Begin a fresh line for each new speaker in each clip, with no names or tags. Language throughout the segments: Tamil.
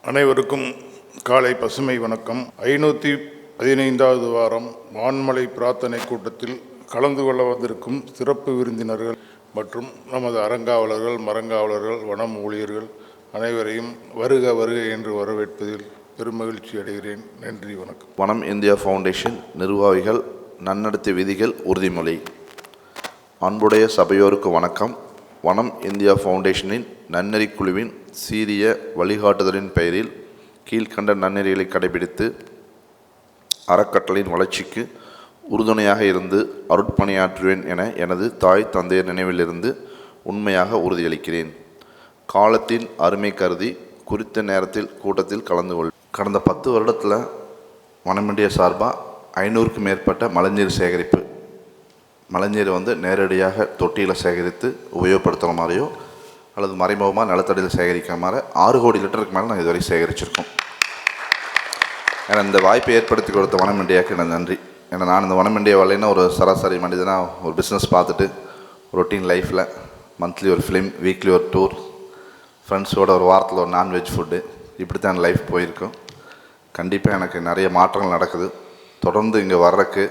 அனைவருக்கும் காலை பசுமை வணக்கம். 515வது வாரம் வான்மலை பிரார்த்தனை கூட்டத்தில் கலந்து கொள்ள வந்திருக்கும் சிறப்பு விருந்தினர்கள் மற்றும் நமது அறங்காவலர்கள், மரங்காவலர்கள், வனம் ஊழியர்கள் அனைவரையும் வருக வருக என்று வரவேற்பதில் பெருமகிழ்ச்சி அடைகிறேன். நன்றி, வணக்கம்.
வனம் இந்தியா ஃபவுண்டேஷன் நிர்வாகிகள் நன்னடத்தை விதிகள் உறுதிமொழி. அன்புடைய சபையோருக்கு வணக்கம். வனம் இந்தியா ஃபவுண்டேஷனின் நன்னெறி குழுவின் சீரிய வழிகாட்டுதலின் பெயரில் கீழ்கண்ட நன்னெறிகளை கடைபிடித்து அறக்கட்டளையின் வளர்ச்சிக்கு உறுதுணையாக இருந்து அருட்பணியாற்றுவேன் என எனது தாய் தந்தையர் நினைவிலிருந்து உண்மையாக உறுதியளிக்கிறேன். காலத்தின் அருமை கருதி குறித்த நேரத்தில் கூட்டத்தில் கலந்து கொள். கடந்த 10 வருடத்தில் வனம் இந்தியா சார்பாக 500க்கும் மேற்பட்ட மழைநீர் சேகரிப்பு, மழைநீர் நேரடியாக தொட்டியில் சேகரித்து உபயோகப்படுத்துகிற மாதிரியோ அல்லது மறைமுகமாக நிலத்தடியில் சேகரிக்கிற மாதிரி 6 கோடி லிட்டருக்கு மேலே நாங்கள் இதுவரை சேகரிச்சிருக்கோம். ஏன்னா இந்த வாய்ப்பை ஏற்படுத்தி கொடுத்த வனம் இந்தியாவுக்கு எனக்கு நன்றி. ஏன்னா நான் இந்த வனம் இந்தியா வரலைன்னா ஒரு சராசரி மனிதனாக ஒரு பிஸ்னஸ் பார்த்துட்டு ரொட்டீன் லைஃப்பில் மந்த்லி ஒரு ஃபிலிம், வீக்லி ஒரு டூர், ஃப்ரெண்ட்ஸோடு ஒரு வாரத்தில் ஒரு நான்வெஜ் ஃபுட்டு, இப்படி தான் லைஃப் போயிருக்கும். கண்டிப்பாக எனக்கு நிறைய மாற்றங்கள் நடக்குது. தொடர்ந்து இங்கே வர்றதுக்கு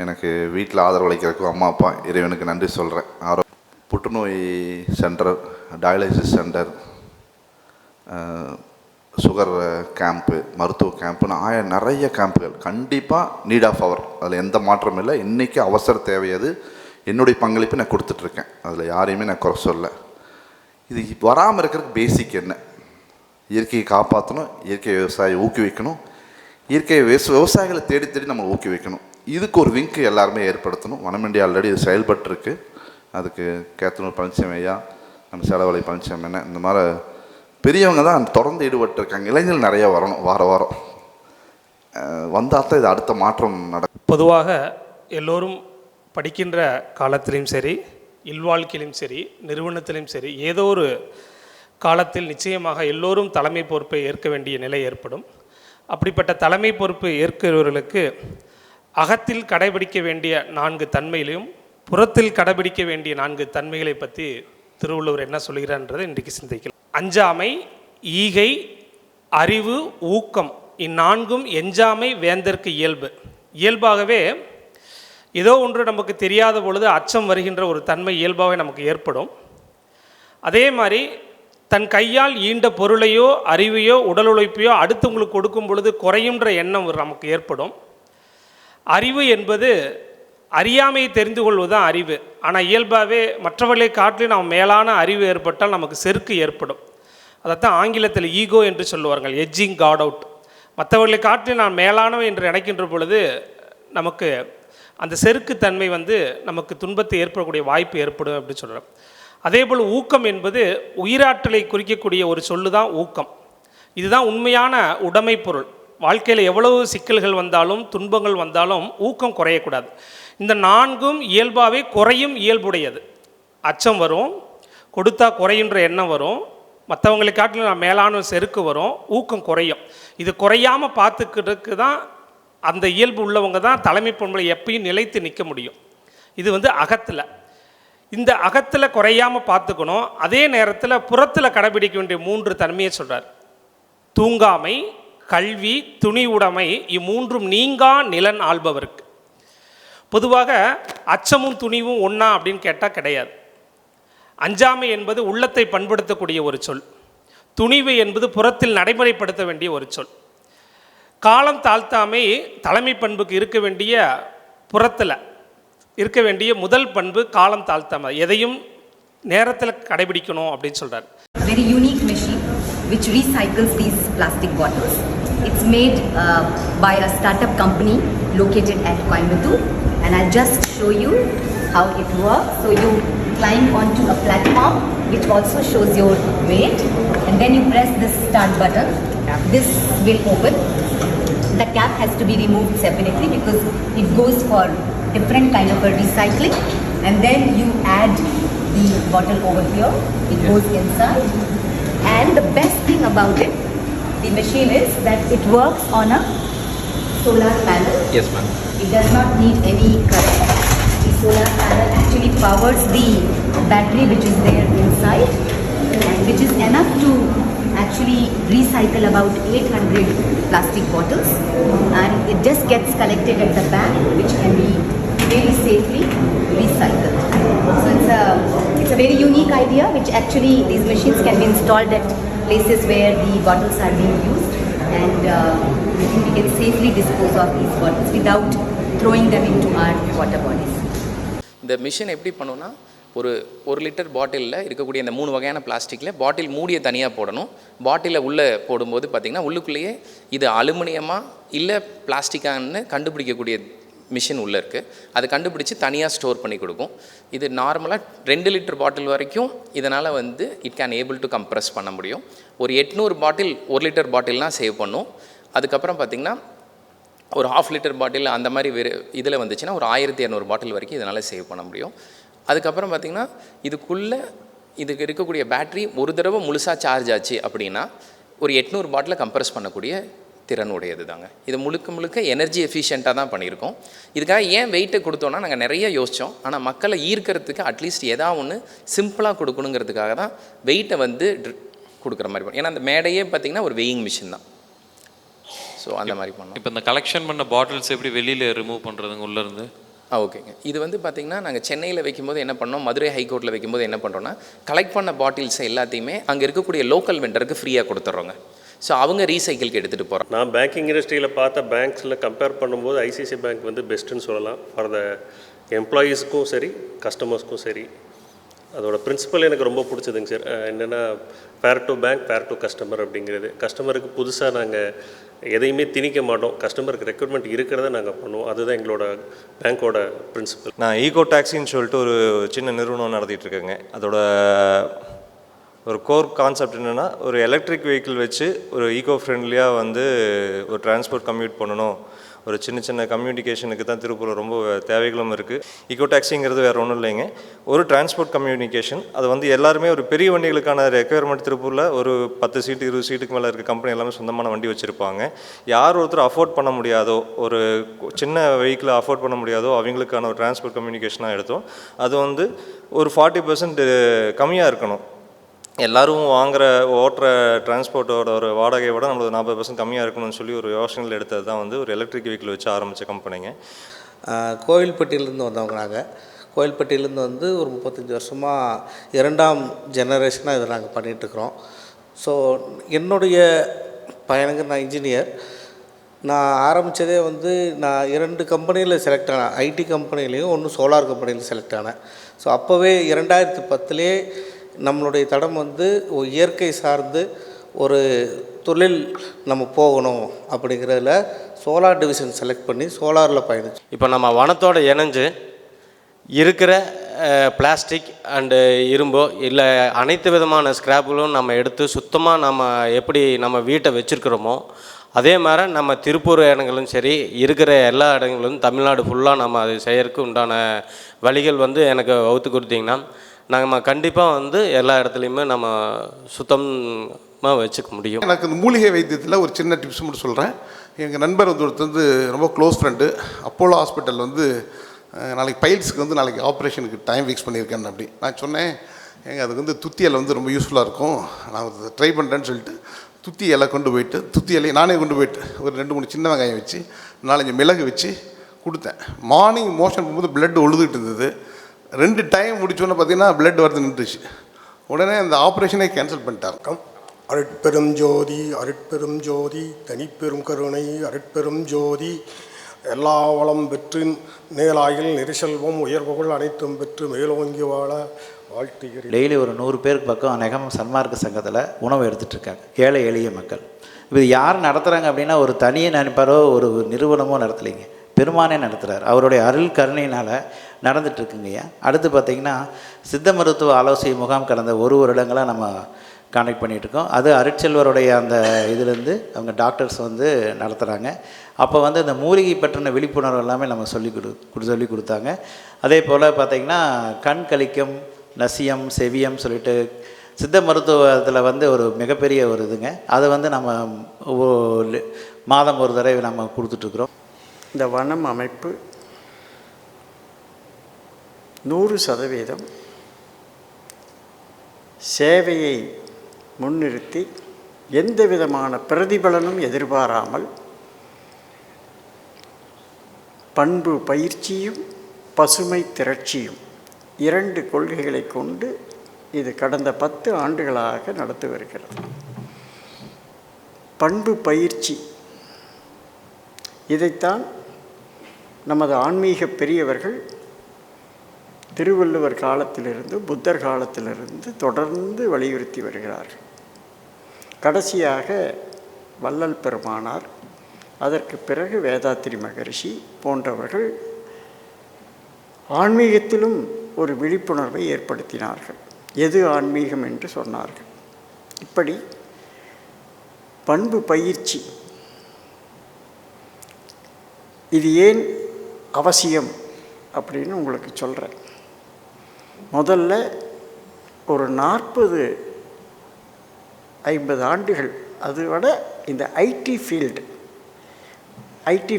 எனக்கு வீட்டில் ஆதரவு அளிக்கிறதுக்கும் அம்மா அப்பா இறைவனுக்கு நன்றி சொல்கிறேன். புற்றுநோய் centre, dialysis centre, sugar camp, மருத்துவ கேம்ப்புன்னு நிறைய கேம்ப்புகள் கண்டிப்பாக நீட் ஆஃப் அவர், அதில் எந்த மாற்றமும் இல்லை. இன்றைக்கி அவசர தேவை அது. என்னுடைய பங்களிப்பு நான் கொடுத்துட்ருக்கேன், அதில் யாரையுமே நான் குறை சொல்ல. இது வராமல் இருக்கிறதுக்கு பேசிக் என்ன? இயற்கையை காப்பாற்றணும், இயற்கை விவசாயம் ஊக்குவிக்கணும், இயற்கை விவசாயிகளை தேடி தேடி நம்ம ஊக்குவிக்கணும். இதுக்கு ஒரு லிங்க் எல்லாருமே ஏற்படுத்தணும். வனம் இந்தியா ஆல்ரெடி இது செயல்பட்டுருக்கு. அதுக்கு கேத்தனூர் பழனிசாமி ஐயா, நம்ம செலவலை பழனிசாமி என்ன, இந்த மாதிரி பெரியவங்க தான் தொடர்ந்து ஈடுபட்டுருக்காங்க. இளைஞர்கள் நிறையா வரணும், வாரம் வந்தால் தான் இது அடுத்த மாற்றம் நடக்கும்.
பொதுவாக எல்லோரும் படிக்கின்ற காலத்திலையும் சரி, இல்வாழ்க்கையிலும் சரி, நிறுவனத்திலும் சரி, ஏதோ ஒரு காலத்தில் நிச்சயமாக எல்லோரும் தலைமை பொறுப்பை ஏற்க வேண்டிய நிலை ஏற்படும். அப்படிப்பட்ட தலைமை பொறுப்பு ஏற்கிறவர்களுக்கு அகத்தில் கடைபிடிக்க வேண்டிய 4 தன்மைகளையும் புறத்தில் கடைபிடிக்க வேண்டிய 4 தன்மைகளை பற்றி திருவள்ளுவர் என்ன சொல்கிறார்ன்றதை இன்றைக்கு சிந்திக்கலாம். அஞ்சாமை, ஈகை, அறிவு, ஊக்கம், இந்நான்கும் எஞ்சாமை வேந்தற்கு இயல்பு. இயல்பாகவே ஏதோ ஒன்று நமக்கு தெரியாத பொழுது அச்சம் வருகின்ற ஒரு தன்மை இயல்பாகவே நமக்கு ஏற்படும். அதே மாதிரி தன் கையால் ஈண்ட பொருளையோ அறிவையோ உடல் உழைப்பையோ அடுத்தவங்களுக்கு கொடுக்கும் பொழுது குறையுன்ற எண்ணம் நமக்கு ஏற்படும். அறிவு என்பது அறியாமையை தெரிந்து கொள்வது தான் அறிவு. ஆனால் இயல்பாகவே மற்றவர்களை காட்டிலும் நாம் மேலான அறிவு ஏற்பட்டால் நமக்கு செருக்கு ஏற்படும். அதைத்தான் ஆங்கிலத்தில் ஈகோ என்று சொல்லுவார்கள், எட்ஜிங் காட் அவுட். மற்றவர்களை காட்டிலும் நான் மேலானவை என்று நினைக்கின்ற பொழுது நமக்கு அந்த செருக்குத்தன்மை நமக்கு துன்பத்தை ஏற்படக்கூடிய வாய்ப்பு ஏற்படும் அப்படின்னு சொல்கிறோம். அதேபோல் ஊக்கம் என்பது உயிராற்றலை குறிக்கக்கூடிய ஒரு சொல்லு தான் ஊக்கம். இதுதான் உண்மையான உடைமை பொருள். வாழ்க்கையில் எவ்வளவு சிக்கல்கள் வந்தாலும் துன்பங்கள் வந்தாலும் ஊக்கம் குறையக்கூடாது. இந்த 4ம் இயல்பாகவே குறையும் இயல்புடையது. அச்சம் வரும், கொடுத்தா குறையுன்ற எண்ணம் வரும், மற்றவங்களை காட்டிலும் நான் மேலான செருக்கு வரும், ஊக்கம் குறையும். இது குறையாமல் பார்த்துக்கிறதுக்கு தான் அந்த இயல்பு உள்ளவங்க தான் தலைமை பொறுப்புகளை எப்பயும் நிலைத்து நிற்க முடியும். இது அகத்தில். இந்த அகத்தில் குறையாமல் பார்த்துக்கணும். அதே நேரத்தில் புறத்தில் கடைபிடிக்க வேண்டிய 3 தன்மையை சொல்கிறார். தூங்காமை, கல்வி, துணி உடைமை, இம்மூன்றும் நீங்கா நிலன் ஆள்பவருக்கு. பொதுவாக அச்சமும் துணிவும் ஒன்றா அப்படின்னு கேட்டால் கிடையாது. அஞ்சாமை என்பது உள்ளத்தை பண்படுத்தக்கூடிய ஒரு சொல். துணிவு என்பது புறத்தில் நடைமுறைப்படுத்த வேண்டிய ஒரு சொல். காலம் தாழ்த்தாமை தலைமை பண்புக்கு இருக்க வேண்டிய புறத்தில் இருக்க வேண்டிய முதல் பண்பு காலம் தாழ்த்தாமை. எதையும் நேரத்தில் கடைபிடிக்கணும் அப்படின்னு சொல்கிறார்.
Very unique machine which recycles these plastic bottles. It's made by a startup company located at Coimbatore, and I'll just show you how it works. So you climb onto a platform which also shows your weight, and then you press this start button. This will open. The cap has to be removed separately because it goes for different kind of a recycling, and then you add the bottle over here. It goes inside, and the best thing about it, the machine, is that it works on a solar panel.
Yes, ma'am.
It does not need any current. The solar panel actually powers the battery which is there inside, and which is enough to actually recycle about 800 plastic bottles, and it just gets collected at the back, which can be very safely recycled. So it's a very unique idea, which actually these machines can be installed at places where the bottles are being used, and I think we can safely dispose of these bottles without throwing them into our water bodies.
இந்த மிஷின் எப்படி பண்ணுன்னா, ஒரு லிட்டர் பாட்டிலில் இருக்கக்கூடிய இந்த 3 வகையான பிளாஸ்டிக்கில் பாட்டில் மூடியை தனியாக போடணும். பாட்டிலை உள்ளே போடும்போது பார்த்திங்கன்னா உள்ளுக்குள்ளேயே இது அலுமினியமா இல்லை பிளாஸ்டிக்கான்னு கண்டுபிடிக்கக்கூடிய மிஷின் உள்ளே இருக்குது. அது கண்டுபிடிச்சி தனியாக ஸ்டோர் பண்ணி கொடுக்கும். இது நார்மலாக 2 லிட்டர் பாட்டில் வரைக்கும் இதனால் வந்து it can able to compress பண்ண முடியும். ஒரு 800 பாட்டில் 1 லிட்டர் பாட்டில்னால் சேவ் பண்ணும். அதுக்கப்புறம் பார்த்திங்கன்னா ஒரு 1/2 லிட்டர் பாட்டில் அந்த மாதிரி இதில் வந்துச்சுன்னா ஒரு 1200 பாட்டில் வரைக்கும் இதனால் சேவ் பண்ண முடியும். அதுக்கப்புறம் பார்த்திங்கன்னா இதுக்கு இருக்கக்கூடிய பேட்ரி ஒரு தடவை முழுசாக சார்ஜ் ஆச்சு அப்படின்னா ஒரு 800 பாட்டிலை கம்ப்ரெஸ் பண்ணக்கூடிய திறன் உடையது தாங்க. இது முழுக்க எனர்ஜி எஃபிஷியண்ட்டாக தான் பண்ணியிருக்கோம். இதுக்காக ஏன் வெயிட்டை கொடுத்தோன்னா நாங்கள் நிறைய யோசித்தோம். ஆனால் மக்களை ஈர்க்கிறதுக்கு அட்லீஸ்ட் ஏதாவது ஒன்று சிம்பிளாக கொடுக்கணுங்கிறதுக்காக தான் வெயிட்டை வந்து கொடுக்குற மாதிரி பண்ணோம். ஏன்னா அந்த மேடையே பார்த்திங்கன்னா ஒரு வெயிங் மிஷின் தான். ஸோ அந்த மாதிரி பண்ணோம்.
இப்போ இந்த கலெக்ஷன் பண்ண பாட்டில்ஸ் எப்படி வெளியில் ரிமூவ் பண்ணுறதுங்க உள்ளேருந்து?
ஓகேங்க. இது வந்து பார்த்திங்கன்னா நாங்கள் சென்னையில் வைக்கும்போது என்ன பண்ணோம், மதுரை ஹைகோர்ட்டில் வைக்கும்போது என்ன பண்ணுறோன்னா, கலெக்ட் பண்ண பாட்டில்ஸை எல்லாத்தையுமே அங்கே இருக்கக்கூடிய லோக்கல் வெண்டருக்கு ஃப்ரீயாக கொடுத்துட்றோங்க. ஸோ அவங்க ரீசைக்கிளுக்கு எடுத்துகிட்டு போகிறோம்.
நான் பேங்கிங் இண்டஸ்ட்ரியில் பார்த்த பேங்க்ஸில் கம்பேர் பண்ணும்போது ஐசிஐசிஐ பேங்க் வந்து பெஸ்ட்டுன்னு சொல்லலாம். ஃபார் த எம்ப்ளாயீஸ்க்கும் சரி, கஸ்டமர்ஸ்க்கும் சரி. அதோட பிரின்சிபல் எனக்கு ரொம்ப பிடிச்சதுங்க சார். என்னென்னா fair to bank, fair to customer அப்படிங்கிறது. கஸ்டமருக்கு புதுசாக நாங்கள் எதையுமே திணிக்க மாட்டோம். கஸ்டமருக்கு ரெக்ரூட்மெண்ட் இருக்கிறத நாங்கள் பண்ணுவோம். அதுதான் எங்களோட பேங்க்கோட பிரின்சிபல்.
நான் ஈகோ டாக்ஸின்னு சொல்லிட்டு ஒரு சின்ன நிறுவனம் நடத்திட்டுருக்கேங்க. அதோட ஒரு கோர் கான்செப்ட் என்னென்னா, ஒரு எலக்ட்ரிக் வெஹிக்கிள் வச்சு ஒரு ஈகோ ஃப்ரெண்ட்லியாக வந்து ஒரு டிரான்ஸ்போர்ட் கம்யூட் பண்ணணும். ஒரு சின்ன கம்யூனிகேஷனுக்கு தான் திருப்பூர் ரொம்ப தேவைகளும் இருக்குது. ஈகோ டாக்ஸிங்கிறது வேறு ஒன்றும் இல்லைங்க, ஒரு டிரான்ஸ்போர்ட் கம்யூனிகேஷன். அது வந்து எல்லாருமே ஒரு பெரிய வண்டிகளுக்கான ரெக்குயர்மெண்ட் திருப்பூரில் ஒரு 10 சீட்டு 20 சீட்டுக்கு மேலே இருக்க கம்பெனி எல்லாமே சொந்தமான வண்டி வச்சுருப்பாங்க. யார் ஒருத்தர் அஃபோர்ட் பண்ண முடியாதோ, ஒரு சின்ன வெஹிக்கிளை அஃபோர்ட் பண்ண முடியாதோ அவங்களுக்கான ஒரு டிரான்ஸ்போர்ட் கம்யூனிகேஷனாக எடுத்தோம். அது வந்து ஒரு 40% கம்மியாக இருக்கணும். எல்லோரும் ஓட்டுற டிரான்ஸ்போர்ட்டோட ஒரு வாடகையை விட நம்மளுக்கு 40% கம்மியாக இருக்கணும்னு சொல்லி ஒரு யோசனையில் எடுத்தது தான் வந்து ஒரு எலக்ட்ரிக் வெஹிக்கிள் வச்சு ஆரம்பித்த கம்பெனிங்க.
கோவில்பட்டியிலேருந்து வந்தவங்க நாங்கள். கோவில்பட்டியிலேருந்து வந்து ஒரு 35 வருஷமாக 2ஆம் ஜெனரேஷனாக இதை நாங்கள் பண்ணிகிட்ருக்குறோம். ஸோ என்னுடைய பையனுக்கு, நான் இன்ஜினியர், நான் ஆரம்பித்ததே வந்து நான் 2 கம்பெனியில் செலக்ட் ஆனேன். ஐடி கம்பெனிலையும் ஒன்று சோலார் கம்பெனியில் செலக்ட் ஆனேன். ஸோ அப்போவே 2010லே நம்மளுடைய தடம் வந்து இயற்கை சார்ந்து ஒரு தொழில் நம்ம போகணும் அப்படிங்கிறதுல சோலார் டிவிஷன் செலக்ட் பண்ணி சோலாரில் பயணிச்சு.
இப்போ நம்ம வனத்தோடு இணைஞ்சு இருக்கிற பிளாஸ்டிக் அண்டு இரும்போ இல்லை அனைத்து விதமான ஸ்கிராப்புகளும் நம்ம எடுத்து சுத்தமாக நம்ம எப்படி நம்ம வீட்டை வச்சுருக்கிறோமோ அதே மாதிரி நம்ம திருப்பூர் இடங்களும் சரி, இருக்கிற எல்லா இடங்களும் தமிழ்நாடு ஃபுல்லாக நம்ம அது செய்யறதுக்கு உண்டான வழிகள் வந்து எனக்கு வகுத்து கொடுத்தீங்கன்னா நம்ம கண்டிப்பாக வந்து எல்லா இடத்துலையுமே நம்ம சுத்தமாக வச்சுக்க முடியும்.
எனக்கு இந்த மூலிகை வைத்தியத்தில் ஒரு சின்ன டிப்ஸ் மட்டும் சொல்கிறேன். எங்கள் நண்பர் வந்து ஒருத்தர் வந்து ரொம்ப க்ளோஸ் ஃப்ரெண்டு, அப்போலோ ஹாஸ்பிட்டல் வந்து நாளைக்கு பைல்ஸுக்கு வந்து நாளைக்கு ஆப்ரேஷனுக்கு டைம் ஃபிக்ஸ் பண்ணியிருக்கேன். அப்படி நான் சொன்னேன், அதுக்கு வந்து துத்தி இலை வந்து ரொம்ப யூஸ்ஃபுல்லாக இருக்கும், நான் ட்ரை பண்ணுறேன்னு சொல்லிட்டு துத்தி இலை கொண்டு போயிட்டு, துத்தி இலையை நானே கொண்டு போயிட்டு ஒரு 2-3 சின்ன வெங்காயம் வச்சு 4-5 மிளகு வச்சு கொடுத்தேன். மார்னிங் மோஷன் போகும்போது பிளட் ஒழுதுகிட்டு இருந்தது. 2 டைம் முடிச்சோன்னு பார்த்தீங்கன்னா பிளட் வரது நின்றுச்சு. உடனே அந்த ஆப்ரேஷனே கேன்சல் பண்ணிட்டாங்க.
அருட்பெரும் ஜோதி, அருட்பெரும் ஜோதி, தனிப்பெரும் கருணை, அருட்பெரும் ஜோதி, எல்லா வளம் பெற்று நேலாயில் நெரிசெல்வம் உயர்வுகள் அனைத்தும் பெற்று மேலோங்கி வாழ வாழ்த்துகிறேன்.
டெய்லி ஒரு 100 பேருக்கு பக்கம் நெகம் சன்மார்க்க சங்கத்தில் உணவு எடுத்துகிட்ருக்காங்க ஏழை எளிய மக்கள். இது யார் நடத்துகிறாங்க அப்படின்னா ஒரு தனியை நினைப்பாரோ ஒரு நிறுவனமோ நடத்தலைங்க, பெருமானே நடத்துகிறார். அவருடைய அருள் கருணையினால் நடந்துகிட்ருக்குங்கய்யா. அடுத்து பார்த்திங்கன்னா சித்த மருத்துவ ஆலோசனை முகாம் கடந்த 1 வருடங்களாக நம்ம கான்டெக்ட் பண்ணிகிட்ருக்கோம். அது அருட்செல்வருடைய அந்த இதுலேருந்து அவங்க டாக்டர்ஸ் வந்து நடத்துகிறாங்க. அப்போ வந்து இந்த மூலிகை பற்றின விழிப்புணர்வு எல்லாமே நம்ம சொல்லி கொடுத்தாங்க. அதே போல் பார்த்திங்கன்னா கண் கழிக்கும், நசியம், செவியம் சொல்லிட்டு சித்த மருத்துவத்தில் வந்து ஒரு மிகப்பெரிய ஒரு இதுங்க. அதை வந்து நம்ம மாதம் ஒரு தடவை நம்ம கொடுத்துட்ருக்குறோம்.
இந்த வனம் அமைப்பு 100% சேவையை முன்னிறுத்தி எந்த விதமான பிரதிபலனும் எதிர்பாராமல் பண்பு பயிற்சியும் பசுமை திரட்சியும் 2 கொள்கைகளை கொண்டு இது கடந்த 10 ஆண்டுகளாக நடத்தி வருகிறது. பண்பு பயிற்சி, இதைத்தான் நமது ஆன்மீக பெரியவர்கள் திருவள்ளுவர் காலத்திலிருந்து புத்தர் காலத்திலிருந்து தொடர்ந்து வலியுறுத்தி வருகிறார்கள். கடைசியாக வள்ளல் பெருமானார், அதற்கு பிறகு வேதாத்திரி மகரிஷி போன்றவர்கள் ஆன்மீகத்திலும் ஒரு விழிப்புணர்வை ஏற்படுத்தினார்கள். எது ஆன்மீகம் என்று சொன்னார்கள். இப்படி பண்பு பயிற்சி இது ஏன் அவசியம் அப்படின்னு உங்களுக்கு சொல்கிறேன். முதல்ல ஒரு 40-50 ஆண்டுகள், அதை விட இந்த ஐடி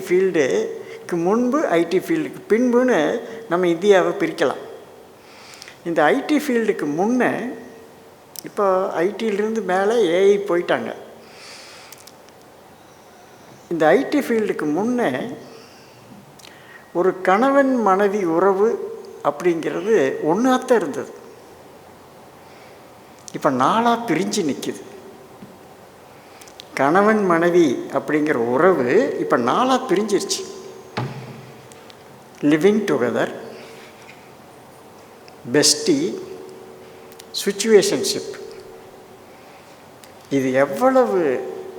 ஃபீல்டுக்கு முன்பு ஐடி ஃபீல்டுக்கு பின்புன்னு நம்ம இந்தியாவை பிரிக்கலாம். இந்த ஐடி ஃபீல்டுக்கு முன்னே, இப்போ ஐடியிலிருந்து மேலே ஏஐ போயிட்டாங்க. இந்த ஐடி ஃபீல்டுக்கு முன்னே ஒரு கணவன் மனைவி உறவு அப்படிங்கிறது ஒன்றாத்தான் இருந்தது. இப்போ 4 பிரிஞ்சு நிற்கிது. கணவன் மனைவி அப்படிங்கிற உறவு இப்போ 4 பிரிஞ்சிருச்சு. Living together, bestie, situationship. இது எவ்வளவு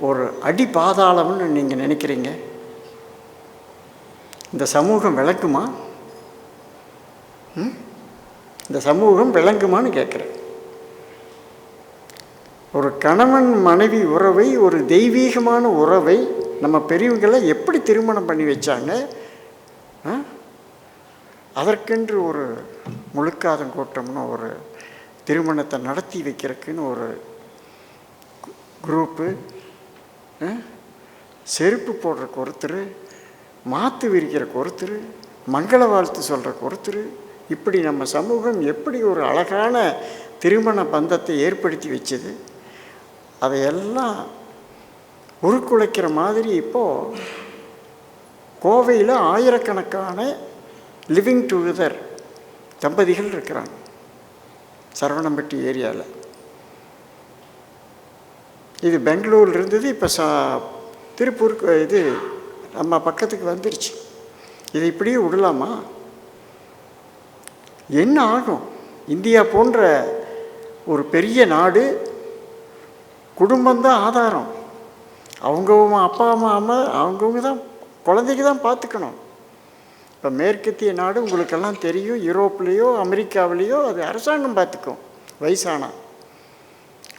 ஒரு அடி பாதாளம்னு நீங்கள் நினைக்கிறீங்க? இந்த சமூகம் விளக்குமா? இந்த சமூகம் விளங்குமான்னு கேட்குறேன். ஒரு கணவன் மனைவி உறவை, ஒரு தெய்வீகமான உறவை நம்ம பெரியவங்களை எப்படி திருமணம் பண்ணி வச்சாங்க? அதற்கென்று ஒரு முழுக்காதம் கூட்டம்னு ஒரு திருமணத்தை நடத்தி வைக்கிறதுக்குன்னு ஒரு குரூப்பு, செருப்பு போடுறக்கு ஒருத்தர், மாற்று விரிக்கிறக்கு ஒருத்தர், மங்கள வாழ்த்து சொல்கிறக்கு ஒருத்தர், இப்படி நம்ம சமூகம் எப்படி ஒரு அழகான திருமண பந்தத்தை ஏற்படுத்தி வச்சது, அதையெல்லாம் உருக்குலைக்கிற மாதிரி இப்போது கோவையில் ஆயிரக்கணக்கான லிவிங் டுகெதர் தம்பதிகள் இருக்கிறாங்க. சரவணம்பட்டி ஏரியாவில் இது பெங்களூரில் இருந்தது, இப்போ திருப்பூருக்கு இது நம்ம பக்கத்துக்கு வந்துருச்சு. இதை இப்படியே விடலாமா? என்ன ஆகும்? இந்தியா போன்ற ஒரு பெரிய நாடு, குடும்பம்தான் ஆதாரம். அவங்கவுங்க அப்பா அம்மா அவங்கவுங்க தான் குழந்தைக்கு தான் பார்த்துக்கணும். இப்போ மேற்கத்திய நாடு உங்களுக்கெல்லாம் தெரியும், யூரோப்லேயோ அமெரிக்காவிலேயோ அது அரசாங்கம் பார்த்துக்கும். வயசானா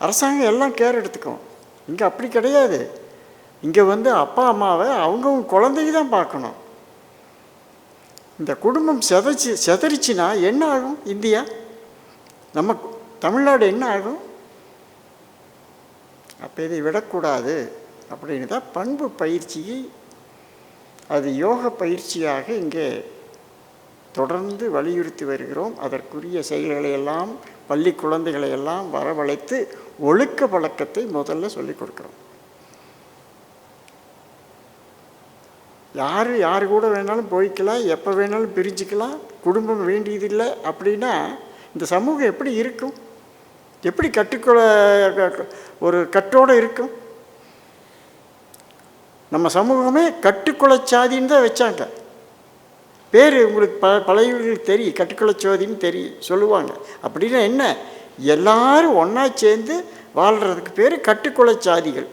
அரசாங்கம் எல்லாம் கேர் எடுத்துக்கும். இங்கே அப்படி கிடையாது. இங்கே அப்பா அம்மாவை அவங்கவுங்க குழந்தைக்கு தான் பார்க்கணும். இந்த குடும்பம் செதறிச்சுன்னா என்ன ஆகும்? இந்தியா, நம்ம தமிழ்நாடு என்ன ஆகும்? அப்போ இதை விடக்கூடாது அப்படின்னு தான் பண்பு பயிற்சியை, அது யோக பயிற்சியாக இங்கே தொடர்ந்து வலியுறுத்தி வருகிறோம். அதற்குரிய செயல்களையெல்லாம், பள்ளி குழந்தைகளையெல்லாம் வரவழைத்து ஒழுக்க பழக்கத்தை முதல்ல சொல்லிக் கொடுக்குறோம். யார் கூட வேணாலும் போய்க்கலாம், எப்போ வேணாலும் பிரிஞ்சுக்கலாம், குடும்பம் வேண்டியதில்லை அப்படின்னா இந்த சமூகம் எப்படி இருக்கும்? எப்படி ஒரு கட்டோடு இருக்கும்? நம்ம சமூகமே கட்டுக்குலச்சாதின்னு தான் வச்சாங்க. பேர் உங்களுக்கு பழையவர்களுக்கு தெரியும், கட்டுக்குலச்சாதின்னு தெரியும் சொல்லுவாங்க. அப்படின்னா என்ன? எல்லாரும் ஒன்றா சேர்ந்து வாழ்கிறதுக்கு பேர் கட்டுக்குலச்சாதிகள்.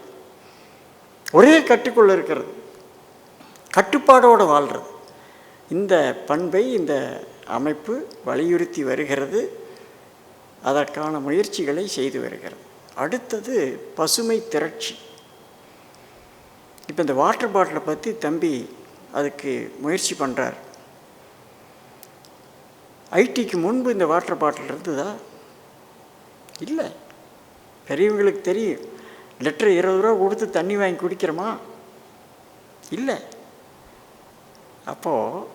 ஒரே கட்டுக்குள்ளே இருக்கிறது, கட்டுப்பாடோடு வாழ்கிறது. இந்த பண்பை இந்த அமைப்பு வலியுறுத்தி வருகிறது. அதற்கான முயற்சிகளை செய்து வருகிறது. அடுத்தது பசுமை திரட்சி. இப்போ இந்த வாட்டர் பாட்டிலை பற்றி தம்பி அதுக்கு முயற்சி பண்ணுறார். ஐடிக்கு முன்பு இந்த வாட்டர் பாட்டில் இருந்ததா? இல்லை. பெரியவங்களுக்கு தெரியும். லிட்டர் 20 ரூபா கொடுத்து தண்ணி வாங்கி குடிக்கிறோமா? இல்லை. அப்போது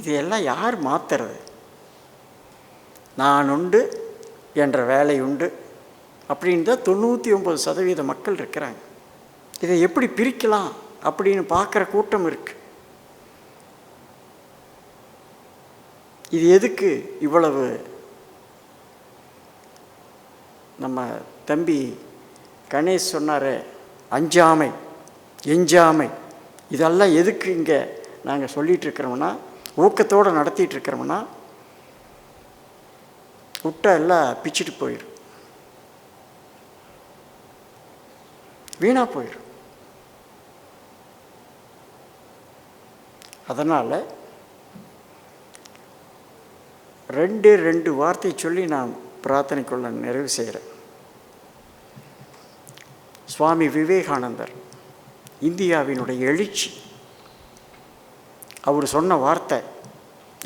இதையெல்லாம் யார் மாற்றுறது? நான் உண்டு என்ற வேலை உண்டு அப்படின்னு தான் 99% மக்கள் இருக்கிறாங்க. இதை எப்படி பிரிக்கலாம் அப்படின்னு பார்க்குற கூட்டம் இருக்குது. இது எதுக்கு இவ்வளவு? நம்ம தம்பி கணேஷ் சொன்னார், அஞ்சாமை எஞ்சாமை, இதெல்லாம் எதுக்கு இங்கே நாங்கள் சொல்லிகிட்ருக்கிறோம்னா, ஊக்கத்தோடு நடத்திட்டுருக்கிறோம்னா, விட்டா எல்லாம் பிச்சுட்டு போயிடும், வீணாக போயிடும். அதனால் ரெண்டு வார்த்தை சொல்லி நான் பிரார்த்தனைக்குள்ள நிறைவு செய்கிறேன். சுவாமி விவேகானந்தர் இந்தியாவினுடைய எழுச்சி, அவர் சொன்ன வார்த்தை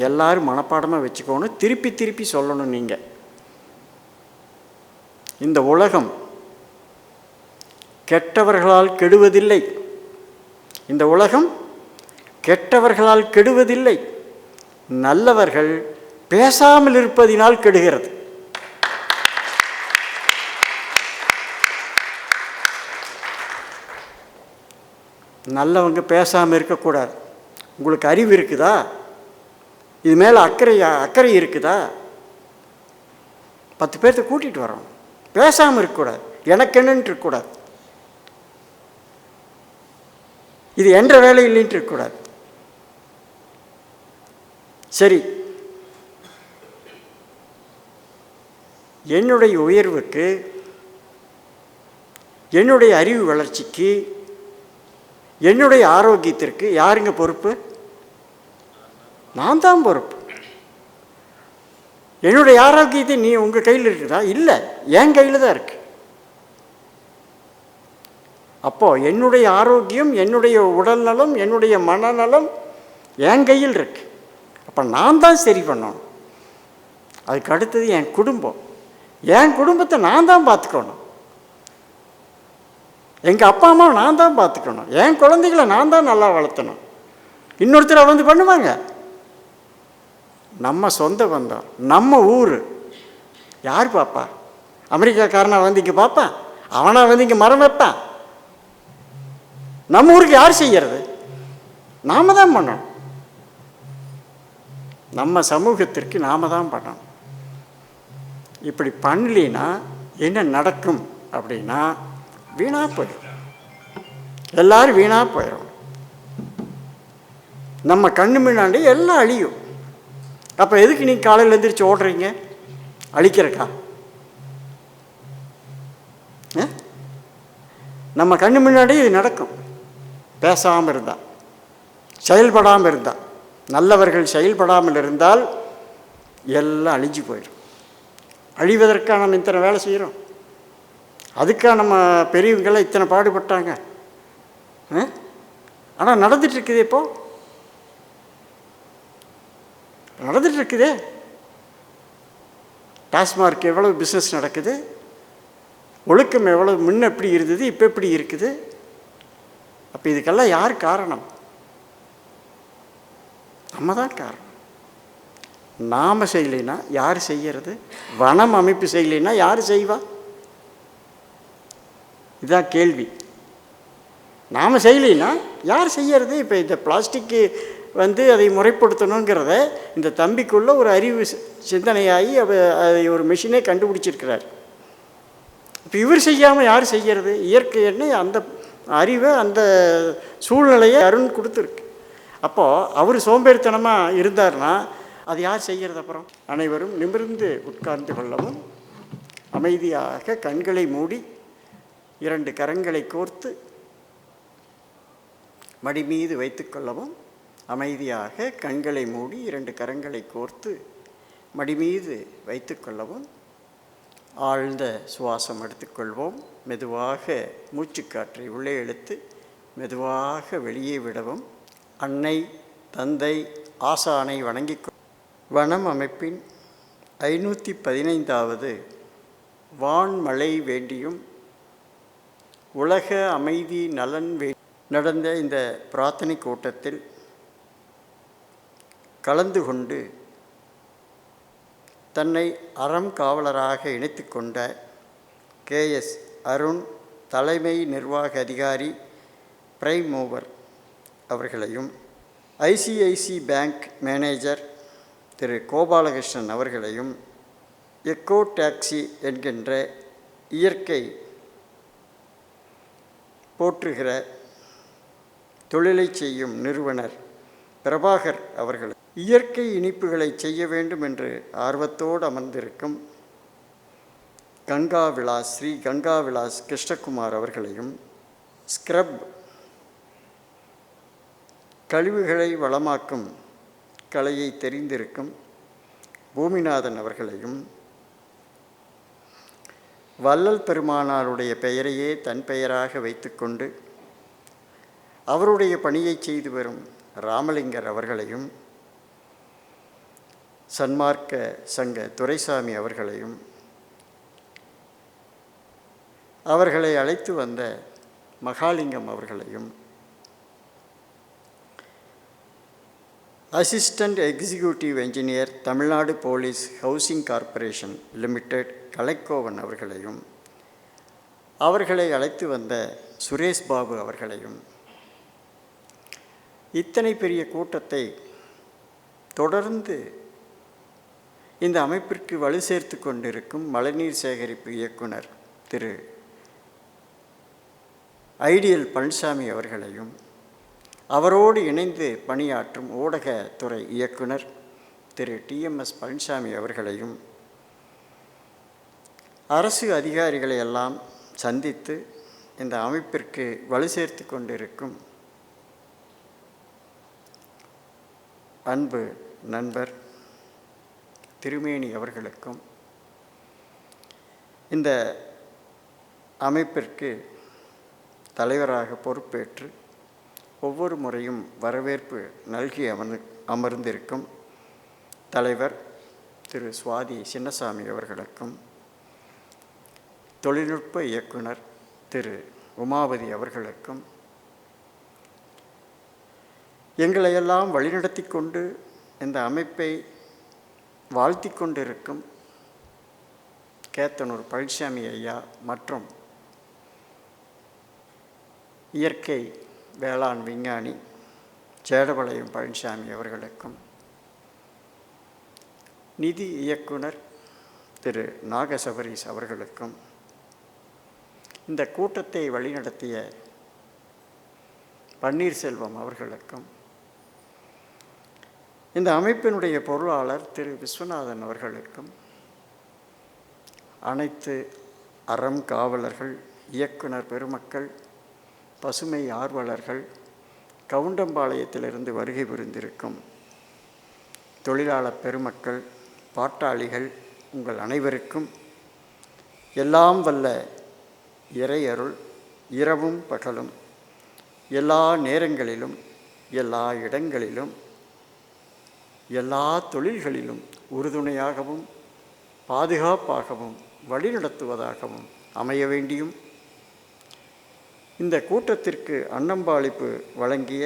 எல்லாரும் மனப்பாடமாக வச்சுக்கணும், திருப்பி திருப்பி சொல்லணும். நீங்கள் இந்த உலகம் கெட்டவர்களால் கெடுவதில்லை, இந்த உலகம் கெட்டவர்களால் கெடுவதில்லை, நல்லவர்கள் பேசாமல் இருப்பதினால் கெடுகிறது. நல்லவங்க பேசாமல் இருக்கக்கூடாது. உங்களுக்கு அறிவு இருக்குதா? இது மேலே அக்கறை இருக்குதா? 10 பேர்த்த கூட்டிகிட்டு வரோம். பேசாமல் இருக்கக்கூடாது, எனக்கு என்னன்ட்டு இருக்கக்கூடாது, இது என்ற வேலை இல்லைன்ட்டு இருக்கக்கூடாது. சரி, என்னுடைய உயர்வுக்கு, என்னுடைய அறிவு வளர்ச்சிக்கு, என்னுடைய ஆரோக்கியத்திற்கு யாருங்க பொறுப்பு? நான் தான் பொறுப்பு. என்னுடைய ஆரோக்கியத்தை நீ உங்கள் கையில் இருக்குதா? இல்லை, என் கையில் தான் இருக்கு. அப்போது என்னுடைய ஆரோக்கியம், என்னுடைய உடல்நலம், என்னுடைய மனநலம் என் கையில் இருக்கு. அப்போ நான் தான் சரி பண்ணணும். அதுக்கு அடுத்தது என் குடும்பம். என் குடும்பத்தை நான் தான் பார்த்துக்கணும். எங்கள் அப்பா அம்மாவை நான் தான் பார்த்துக்கணும். என் குழந்தைகளை நான் தான் நல்லா வளர்த்தணும். இன்னொருத்தர் வந்து பண்ணுவாங்க? நம்ம சொந்த பந்தம், நம்ம ஊர் யார் பாப்பா? அமெரிக்காக்காரனா வந்து இங்கே பார்ப்பான், அவனா வந்து இங்கே மரம் வைப்பான். நம்ம ஊருக்கு யார் செய்யறது? நாம தான் பண்ணணும். நம்ம சமூகத்திற்கு நாம தான் பண்ணணும். இப்படி பண்ணலினா என்ன நடக்கும் அப்படின்னா, வீணாக போயிடும். எல்லாரும் வீணாக போயிடும். நம்ம கண்ணு முன்னாடி எல்லாம் அழியும். அப்போ எதுக்கு நீங்கள் காலையில் எழுந்திரிச்சு ஓடுறீங்க? அழிக்கிறக்கா? நம்ம கண்ணு முன்னாடி இது நடக்கும். பேசாமல் இருந்தால், செயல்படாமல் இருந்தால், நல்லவர்கள் செயல்படாமல் இருந்தால் எல்லாம் அழிஞ்சு போயிடும். அழிவதற்காக நம்ம இத்தனை வேலை செய்கிறோம். அதுக்காக நம்ம பெரியவங்களாம் இத்தனை பாடுபட்டாங்க. ஆனால் நடந்துட்டுருக்குது. இப்போது நடந்துட்டுருக்குதே. டாஸ்மார்க் எவ்வளவு பிஸ்னஸ் நடக்குது, ஒழுக்கம் எவ்வளவு முன்ன எப்படி இருந்தது, இப்போ எப்படி இருக்குது. அப்போ இதுக்கெல்லாம் யார் காரணம்? நம்ம தான் காரணம். நாம் செய்யலைன்னா யார் செய்யறது? வனம் அமைப்பு செய்யலைன்னா யார் செய்வா? இதுதான் கேள்வி. நாம் செய்யலைன்னா யார் செய்யறது? இப்போ இந்த பிளாஸ்டிக்கு வந்து அதை முறைப்படுத்தணுங்கிறத இந்த தம்பிக்குள்ள ஒரு அறிவு சிந்தனையாகி அதை ஒரு மிஷினே கண்டுபிடிச்சிருக்கிறார். இப்போ இவர் செய்யாமல் யார் செய்கிறது? இயற்கை எண்ணெய் அந்த அறிவை, அந்த சூழ்நிலையை அருண் கொடுத்துருக்கு. அப்போது அவர் சோம்பேறித்தனமாக இருந்தார்னா அது யார் செய்கிறது? அப்புறம் அனைவரும் நிமிர்ந்து உட்கார்ந்து கொள்ளவும், அமைதியாக கண்களை மூடி 2 கரங்களை கோர்த்து மடி மீது வைத்து கொள்ளவும், அமைதியாக கண்களை மூடி 2 கரங்களை கோர்த்து மடி மீது வைத்து கொள்ளவும். ஆழ்ந்த சுவாசம் எடுத்துக்கொள்வோம். மெதுவாக மூச்சுக்காற்றை உள்ளே இழுத்து மெதுவாக வெளியே விடவும். அன்னை, தந்தை, ஆசானை வணங்கி வனம் அமைப்பின் 515வது வான்மழை வேண்டியும் உலக அமைதி நலன் நடந்த இந்த பிரார்த்தனை கூட்டத்தில் கலந்து கொண்டு தன்னை அறம் காவலராக இணைத்து கொண்ட KS அருண் தலைமை நிர்வாக அதிகாரி பிரைம் மூவர் அவர்களையும், ICICI பேங்க் மேனேஜர் திரு கோபாலகிருஷ்ணன் அவர்களையும், எக்கோ டாக்ஸி என்கின்ற இயற்கை போற்றுகிற தொழிலை செய்யும் நிறுவனர் பிரபாகர் அவர்கள், இயற்கை இனிப்புகளை செய்ய வேண்டும் என்று ஆர்வத்தோடு அமர்ந்திருக்கும் ஸ்ரீ கங்கா விலாஸ் கிருஷ்ணகுமார் அவர்களையும், ஸ்க்ரப் கழிவுகளை வளமாக்கும் கலையை தெரிந்திருக்கும் பூமிநாதன் அவர்களையும், வள்ளல் பெருமானாருடைய பெயரையே தன் பெயராக வைத்துக்கொண்டு அவருடைய பணியை செய்து வரும் ராமலிங்கர் அவர்களையும், சன்மார்க்க சங்க துரைசாமி அவர்களையும், அவர்களை அழைத்து வந்த மகாலிங்கம் அவர்களையும், assistant executive engineer Tamil Nadu police housing corporation limited Kalaikovan அவர்களையும், அவர்களை அழைத்து வந்த சுரேஷ் பாபு அவர்களையும், இத்தனை பெரிய கூட்டத்தை தொடர்ந்து இந்த அமைப்பிற்கு வலு சேர்த்து கொண்டிருக்கும் மழைநீர் சேகரிப்பு இயக்குனர் திரு ஐடியல் பழனிசாமி அவர்களையும், அவரோடு இணைந்து பணியாற்றும் ஊடகத்துறை இயக்குனர் திரு TMS பழனிசாமி அவர்களையும், அரசு அதிகாரிகளை எல்லாம் சந்தித்து இந்த அமைப்பிற்கு வலு சேர்த்து கொண்டிருக்கும் அன்பு நண்பர் திருமேனி அவர்களுக்கும், இந்த அமைப்பிற்கு தலைவராக பொறுப்பேற்று ஒவ்வொரு முறையும் வரவேற்பு நல்கி அமர்ந்திருக்கும் தலைவர் திரு சுவாதி சின்னசாமி அவர்களுக்கும், தொழில்நுட்ப இயக்குனர் திரு உமாபதி அவர்களுக்கும், எங்களையெல்லாம் வழிநடத்தி கொண்டு இந்த அமைப்பை வாழ்த்தி கொண்டிருக்கும் கேத்தனூர் பழனிசாமி ஐயா மற்றும் இயற்கை வேளாண் விஞ்ஞானி சேடபாளையம் பழனிசாமி அவர்களுக்கும், நிதி இயக்குனர் திரு நாகசபரீஸ் அவர்களுக்கும், இந்த கூட்டத்தை வழிநடத்திய பன்னீர்செல்வம் அவர்களுக்கும், இந்த அமைப்பினுடைய பொருளாளர் திரு விஸ்வநாதன் அவர்களுக்கும், அனைத்து அறம் காவலர்கள், இயக்குனர் பெருமக்கள், பசுமை ஆர்வலர்கள், கவுண்டம்பாளையத்திலிருந்து வருகை புரிந்திருக்கும் தொழிலாளர் பெருமக்கள், பாட்டாளிகள், உங்கள் அனைவருக்கும் எல்லாம் வல்ல இறையருள் இரவும் பகலும் எல்லா நேரங்களிலும் எல்லா இடங்களிலும் எல்லா தொழில்களிலும் உறுதுணையாகவும் பாதுகாப்பாகவும் வழிநடத்துவதாகவும் அமைய வேண்டியும், இந்த கூட்டத்திற்கு அன்னம்பாளிப்பு வழங்கிய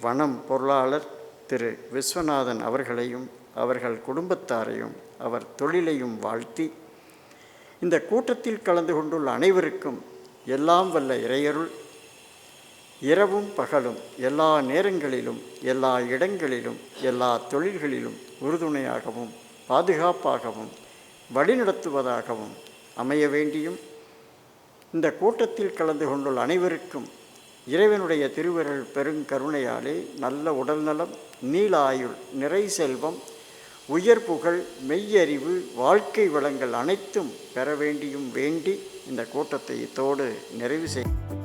வனம் பொருளாளர் திரு விஸ்வநாதன் அவர்களையும் அவர்கள் குடும்பத்தாரையும் அவர் தொழிலையும் வாழ்த்தி, இந்த கூட்டத்தில் கலந்து கொண்டுள்ள அனைவருக்கும் எல்லாம் வல்ல இறையருள் இரவும் பகலும் எல்லா நேரங்களிலும் எல்லா இடங்களிலும் எல்லா தொழில்களிலும் உறுதுணையாகவும் பாதுகாப்பாகவும் வழிநடத்துவதாகவும் அமைய வேண்டியும், இந்த கூட்டத்தில் கலந்து கொண்டுள்ள அனைவருக்கும் இறைவனுடைய திருவருள் பெருங்கருணையாலே நல்ல உடல்நலம், நீல ஆயுள், நிறை செல்வம், உயர் புகழ், மெய்யறிவு, வாழ்க்கை வளங்கள் அனைத்தும் பெற வேண்டியும் வேண்டி இந்த கூட்டத்தை இத்தோடு நிறைவு செய்ய